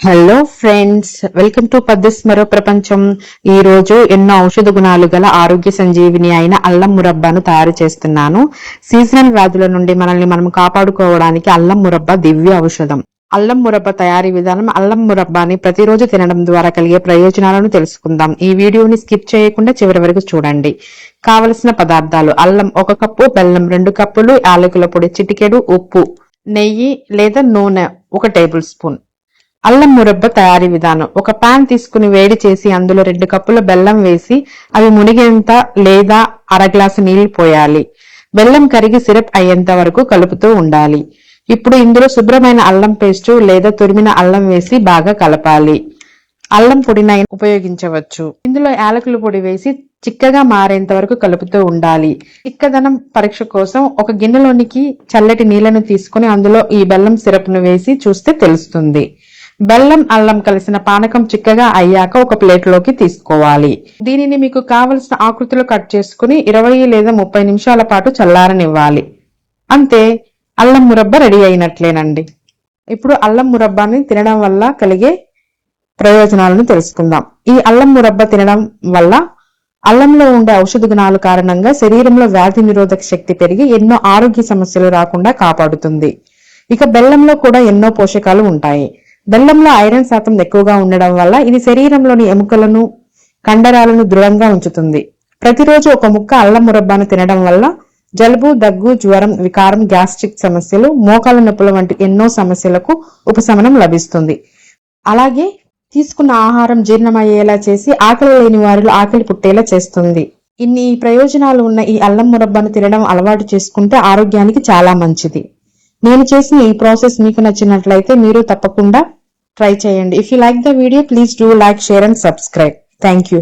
Hello friends, welcome to పద్దెస్ మరో ప్రపంచం. ఈ రోజు ఎన్నో ఔషధ గుణాలు గల ఆరోగ్య సంజీవిని అయిన అల్లం మురబ్బాను తయారు చేస్తున్నాను. సీజనల్ వ్యాధుల నుండి మనల్ని మనం కాపాడుకోవడానికి అల్లం మురబ్బా దివ్య ఔషధం. అల్లం మురబ్బ తయారీ విధానం. అల్లం మురబ్బాని ప్రతిరోజు తినడం ద్వారా కలిగే ప్రయోజనాలను తెలుసుకుందాం. ఈ వీడియోని స్కిప్ చేయకుండా చివరి వరకు చూడండి. కావలసిన పదార్థాలు: అల్లం 1 కప్పు, బెల్లం 2 కప్పులు, యాలకుల పొడి చిటికెడు, ఉప్పు, నెయ్యి లేదా నూనె 1 టేబుల్ స్పూన్. అల్లం మురబ్బ తయారీ విధానం: ఒక పాన్ తీసుకుని వేడి చేసి అందులో 2 కప్పుల బెల్లం వేసి అవి మునిగేంత లేదా అర గ్లాసు నీళ్లు పోయాలి. బెల్లం కరిగి సిరప్ అయ్యేంత వరకు కలుపుతూ ఉండాలి. ఇప్పుడు ఇందులో శుభ్రమైన అల్లం పేస్టు లేదా తురిమిన అల్లం వేసి బాగా కలపాలి. అల్లం పొడిని ఉపయోగించవచ్చు. ఇందులో యాలకుల పొడి వేసి చిక్కగా మారేంత వరకు కలుపుతూ ఉండాలి. చిక్కదనం పరీక్ష కోసం ఒక గిన్నెలోనికి చల్లటి నీళ్లను తీసుకుని అందులో ఈ బెల్లం సిరప్ ను వేసి చూస్తే తెలుస్తుంది. బెల్లం అల్లం కలిసిన పానకం చిక్కగా అయ్యాక ఒక ప్లేట్ లోకి తీసుకోవాలి. దీనిని మీకు కావలసిన ఆకృతిలో కట్ చేసుకుని 20 లేదా 30 నిమిషాల పాటు చల్లారనివ్వాలి. అంతే, అల్లం మురబ్బ రెడీ అయినట్లేనండి. ఇప్పుడు అల్లం మురబ్బాని తినడం వల్ల కలిగే ప్రయోజనాలను తెలుసుకుందాం. ఈ అల్లం మురబ్బ తినడం వల్ల అల్లంలో ఉండే ఔషధ గుణాల కారణంగా శరీరంలో వ్యాధి నిరోధక శక్తి పెరిగి ఎన్నో ఆరోగ్య సమస్యలు రాకుండా కాపాడుతుంది. ఇక బెల్లంలో కూడా ఎన్నో పోషకాలు ఉంటాయి. బెల్లంలో ఐరన్ శాతం ఎక్కువగా ఉండడం వల్ల ఇది శరీరంలోని ఎముకలను, కండరాలను దృఢంగా ఉంచుతుంది. ప్రతిరోజు ఒక ముక్క అల్లం మురబ్బాను తినడం వల్ల జలుబు, దగ్గు, జ్వరం, వికారం, గ్యాస్ట్రిక్ సమస్యలు, మోకాల నొప్పుల వంటి ఎన్నో సమస్యలకు ఉపశమనం లభిస్తుంది. అలాగే తీసుకున్న ఆహారం జీర్ణమయ్యేలా చేసి ఆకలి లేని వారిలో ఆకలి పుట్టేలా చేస్తుంది. ఇన్ని ప్రయోజనాలు ఉన్న ఈ అల్లం మురబ్బాను తినడం అలవాటు చేసుకుంటే ఆరోగ్యానికి చాలా మంచిది. నేను చేసిన ఈ ప్రాసెస్ మీకు నచ్చినట్లయితే మీరు తప్పకుండా ట్రై చేయండి. If you like the video, please do like, share and subscribe. Thank you.